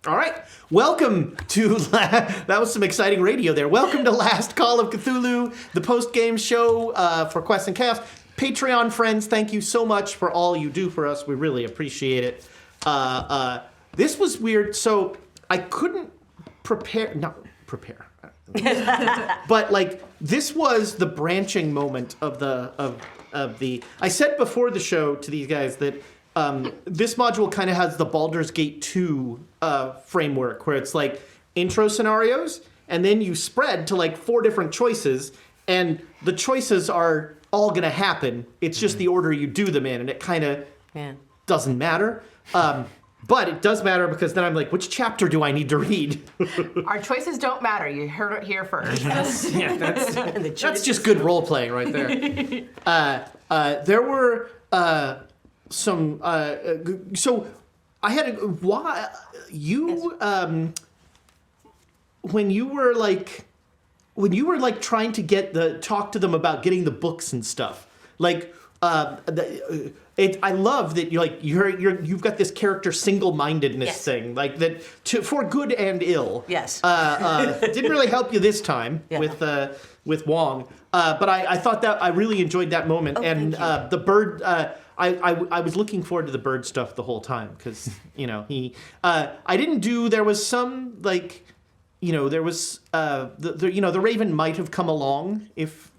All right, welcome to, that was some exciting radio there. Welcome to Last Call of Cthulhu, the post-game show for Quest and Chaos. Patreon friends, thank you so much for all you do for us. We really appreciate it. This was weird, so I couldn't not prepare. But like, this was the branching moment of the, I said before the show to these guys that this module kind of has the Baldur's Gate 2 framework, where it's like intro scenarios, and then you spread to like 4 different choices, and the choices are all going to happen. It's just the order you do them in, and it kind of doesn't matter. But it does matter, because then I'm like, which chapter do I need to read? Our choices don't matter. You heard it here first. That's just good role playing right there. There were some. So I had a why you when you were like trying to talk to them about getting the books and stuff, like. I love that you've got this character single-mindedness thing, like that for good and ill. Yes. Didn't really help you this time with Wong, but I thought that I really enjoyed that moment, and the bird. I was looking forward to the bird stuff the whole time, because he. I didn't do. There was some like, there was the raven might have come along if.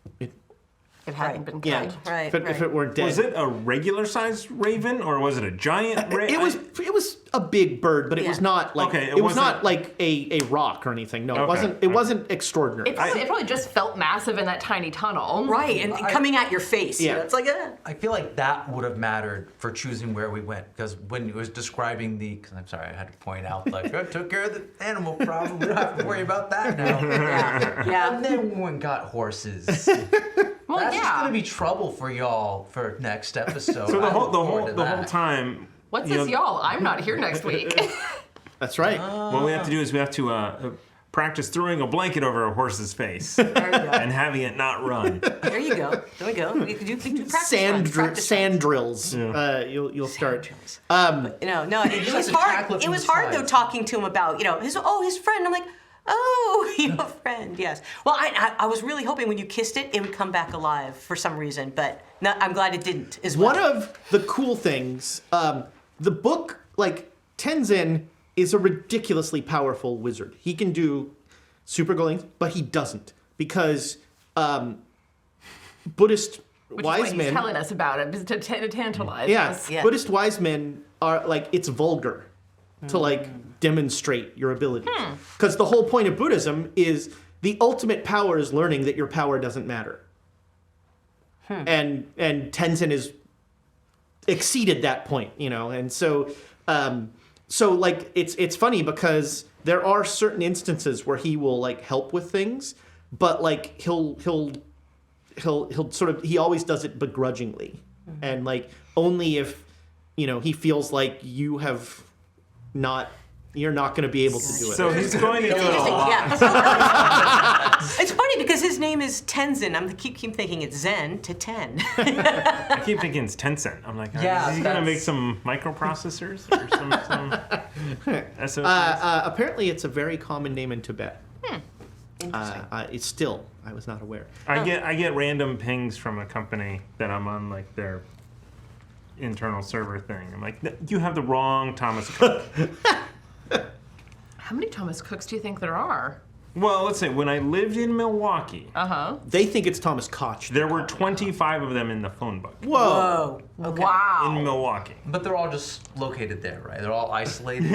It hadn't been killed. If it weren't dead. Was it a regular-sized raven, or was it a giant raven? It was a big bird, but it was not like it was not like a rock or anything. No, it wasn't extraordinary. It probably just felt massive in that tiny tunnel. Right, and coming at your face. Yeah. It's like I feel like that would have mattered for choosing where we went, because when it was describing I'm sorry, I had to point out, like, I took care of the animal problem. We don't have to worry about that now. Yeah. And then we got horses. Well, That's just gonna be trouble for y'all for next episode. So the whole time. What's this, y'all? I'm not here next week. That's right. What we have to do is we have to practice throwing a blanket over a horse's face and having it not run. There you go. There we go. You can do practice Sand drills. Yeah. You'll start. It was hard. It was hard though talking to him about his friend. I'm like, friend. Yes. Well, I was really hoping when you kissed it would come back alive for some reason, but I'm glad it didn't as well. One of the cool things, the book, like, Tenzin is a ridiculously powerful wizard. He can do super good things, but he doesn't, because Buddhist wise men. He's telling us about it to tantalize us. Yeah, Buddhist wise men are like, it's vulgar to like demonstrate your abilities, because the whole point of Buddhism is the ultimate power is learning that your power doesn't matter. And Tenzin is exceeded that point, and so like it's funny, because there are certain instances where he will like help with things, but like he'll sort of, he always does it begrudgingly, and like only if he feels like you're not going to be able to do it. So he's going to do it a lot. Yeah. It's funny because his name is Tenzin. I keep thinking it's Zen to 10. I keep thinking it's Tencent. I'm like, is he going to make some microprocessors or some SOCs? Apparently, it's a very common name in Tibet. Interesting. It's still, I was not aware. I get random pings from a company that I'm on like their internal server thing. I'm like, you have the wrong Thomas Cook. How many Thomas Cooks do you think there are? Well, let's say when I lived in Milwaukee, They think it's Thomas Koch. there were 25 of them in the phone book. Whoa. Okay. Wow. In Milwaukee. But they're all just located there, right? They're all isolated.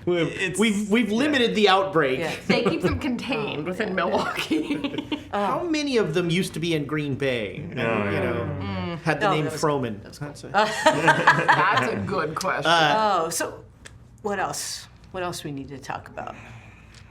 We've limited the outbreak. Yeah. They keep them contained within Milwaukee. How many of them used to be in Green Bay? And, had the name Froman. That's a good question. So what else? What else we need to talk about?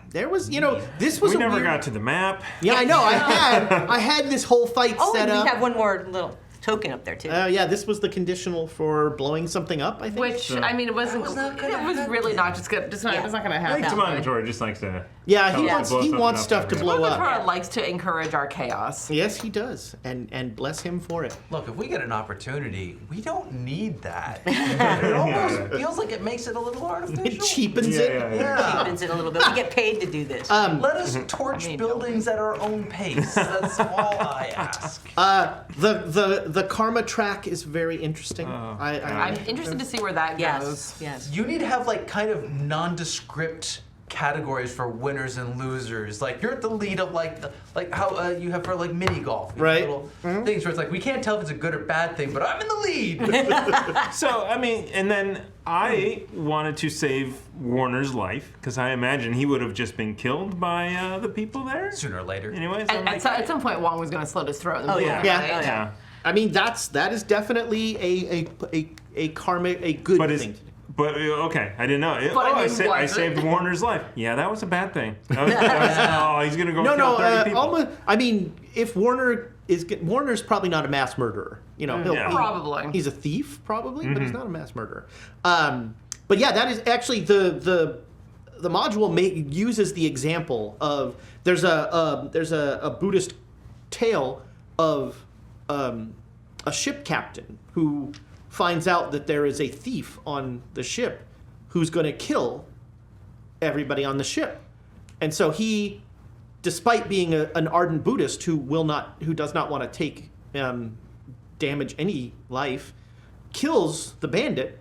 There was, this was We a never weird... got to the map. Yeah, I know. I had this whole fight set and up. we have one more little token up there too. Yeah, this was the conditional for blowing something up, I think. Which, I mean, it wasn't. It was really not just good. It's not going to I happen. think Demonator just likes to. Yeah, tell us to blow he something wants up stuff to every- blow up. Demonator likes to encourage our chaos. Yes, he does, and bless him for it. Look, if we get an opportunity, we don't need that. It almost feels like it makes it a little artificial. It cheapens it. Yeah. Cheapens it a little bit. We get paid to do this. Let us torch buildings at our own pace. That's all I ask. The karma track is very interesting. I'm interested to see where that goes. yes. You need to have like kind of nondescript categories for winners and losers. Like you're at the lead of like how you have for like mini golf, Right. Little things where it's like we can't tell if it's a good or bad thing, but I'm in the lead. So, I mean, and then I wanted to save Warner's life because I imagine he would have just been killed by the people there. Sooner or later. Anyways, And at some point, Wong was going to slit his throat. In the middle, yeah. Yeah. right? yeah. I mean, that is definitely a karmic, a good But thing. But okay, I didn't know. But I mean, I was it? saved Warner's life. Yeah, that was a bad thing. Oh, he's gonna go kill 30 people. almost. I mean, if Warner's probably not a mass murderer. You know, Yeah. Probably. he's a thief, probably, but he's not a mass murderer. But yeah, that is actually the module uses the example of there's a Buddhist tale of a ship captain who finds out that there is a thief on the ship who's going to kill everybody on the ship. And so he, despite being an ardent Buddhist who does not want to take damage any life, kills the bandit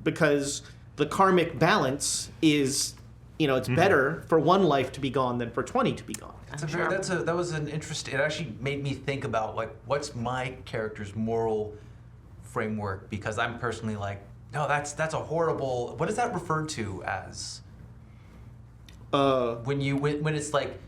because the karmic balance is, it's better for one life to be gone than for 20 to be gone. That was an interesting. It actually made me think about like what's my character's moral framework, because I'm personally like, no, that's a horrible. What is that referred to as? When it's like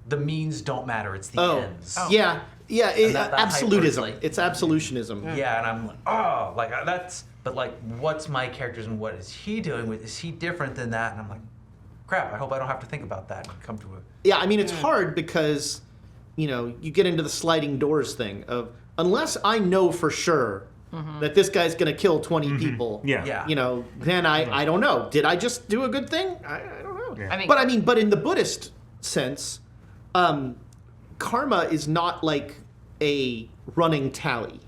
the means don't matter, it's the ends. Yeah, that absolutism. hyper, like- It's absolutionism. Yeah, and I'm like, that's. But like, what's my character's and what is he doing with? Is he different than that? And I'm like, crap. I hope I don't have to think about that and come to a. Yeah, I mean, it's hard because, you get into the sliding doors thing of unless I know for sure that this guy's going to kill 20 people. Yeah. Then I don't know. Did I just do a good thing? I don't know. Yeah. But in the Buddhist sense, karma is not like a running tally.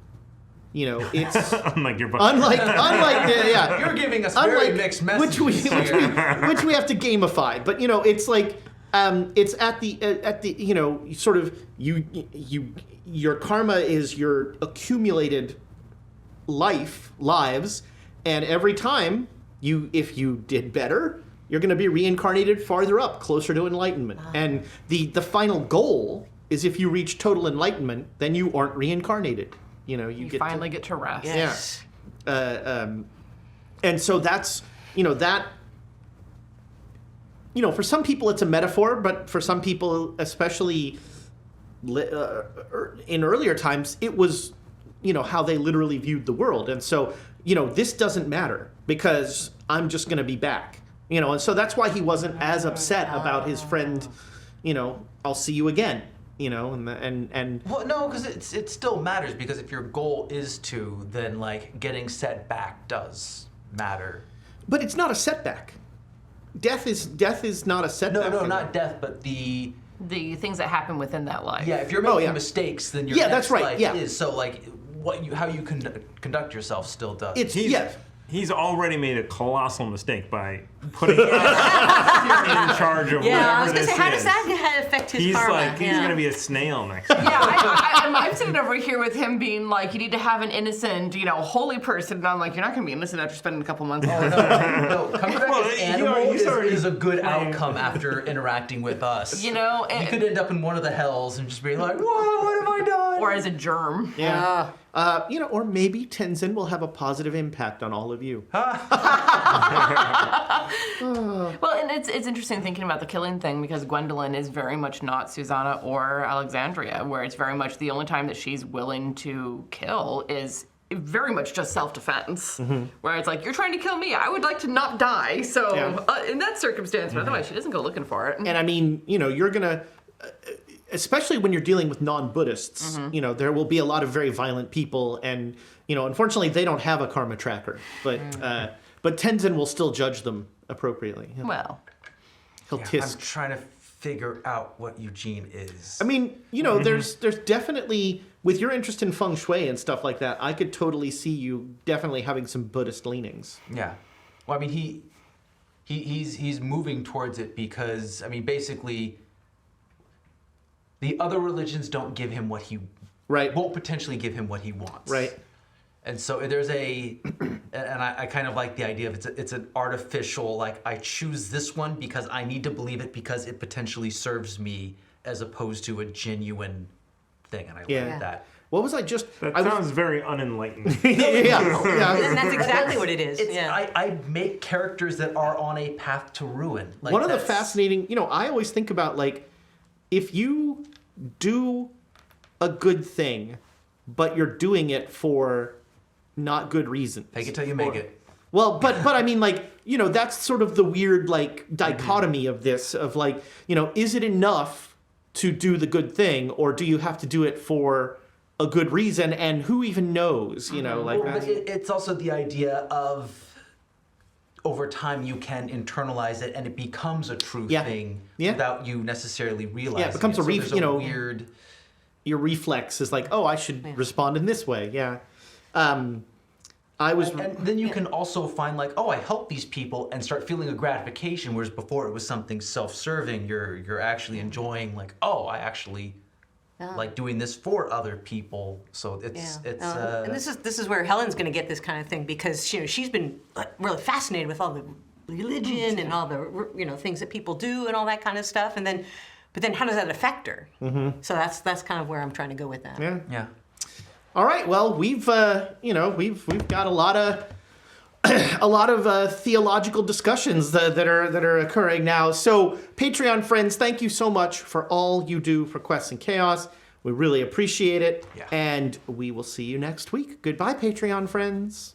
It's Unlike your unlike You're giving us very mixed messages which we have to gamify. But it's like it's at the sort of your karma is your accumulated lives, and every time if you did better, you're going to be reincarnated farther up, closer to enlightenment. And the final goal is if you reach total enlightenment, then you aren't reincarnated. You finally get to rest. Yes. And so that's that. For some people it's a metaphor, but for some people, especially in earlier times, it was how they literally viewed the world. And so this doesn't matter because I'm just going to be back. And so that's why he wasn't as upset about his friend. I'll see you again. And well, no, because it still matters, because if your goal is to, then like getting set back does matter. But it's not a setback. Death is not a setback. No, not death, but the things that happen within that life. if you're making mistakes, then your next that's right. life Yeah. is. So like how you conduct yourself still does. He's already made a colossal mistake by putting him in charge of Yeah, I was whatever going to this say, how does is. that affect his He's karma? he's going to be a snail next time. Yeah, I'm sitting over here with him being like, you need to have an innocent, holy person. And I'm like, you're not going to be innocent after spending a couple months. No, coming back as animal is a good outcome after interacting with us. You could end up in one of the hells and just be like, whoa, what have I done? Or as a germ. Yeah. Or maybe Tenzin will have a positive impact on all of you. Well, and it's interesting thinking about the killing thing, because Gwendolyn is very much not Susanna or Alexandria, where it's very much the only time that she's willing to kill is very much just self-defense, where it's like, you're trying to kill me, I would like to not die, so in that circumstance, but otherwise she doesn't go looking for it. And I mean, you're gonna, especially when you're dealing with non-Buddhists, there will be a lot of very violent people, and unfortunately they don't have a karma tracker, but Tenzin will still judge them appropriately. Well, He'll tisk. I'm trying to figure out what Eugene is. I mean, there's definitely, with your interest in feng shui and stuff like that, I could totally see you definitely having some Buddhist leanings. Yeah. Well, I mean, he's moving towards it because, I mean, basically, the other religions don't give him what he won't potentially give him what he wants. Right. And so there's and I kind of like the idea of it's an artificial, like, I choose this one because I need to believe it because it potentially serves me, as opposed to a genuine thing, and I like that. What was I just? That sounds very unenlightened. And that's exactly what it is. I make characters that are on a path to ruin. Like, one of the fascinating, I always think about, like, if you do a good thing, but you're doing it for not good reasons. Take it till you make it. Well, but I mean, like, that's sort of the weird, like, dichotomy of this, of, like, is it enough to do the good thing, or do you have to do it for a good reason, and who even knows, like well, that. It's also the idea of over time you can internalize it and it becomes a true thing without you necessarily realizing it becomes a weird. Your reflex is like, oh, I should respond in this way. Yeah. And then you can also find, like, oh, I help these people, and start feeling a gratification, whereas before it was something self-serving. You're actually enjoying, like, oh, I actually like doing this for other people. So it's and this is where Helen's going to get this kind of thing, because she's been really fascinated with all the religion and all the things that people do and all that kind of stuff, but then how does that affect her? Mm-hmm. So that's kind of where I'm trying to go with that. Yeah. All right. Well, we've got a lot of theological discussions that are occurring now. So, Patreon friends, thank you so much for all you do for Quests and Chaos. We really appreciate it. Yeah. And we will see you next week. Goodbye, Patreon friends.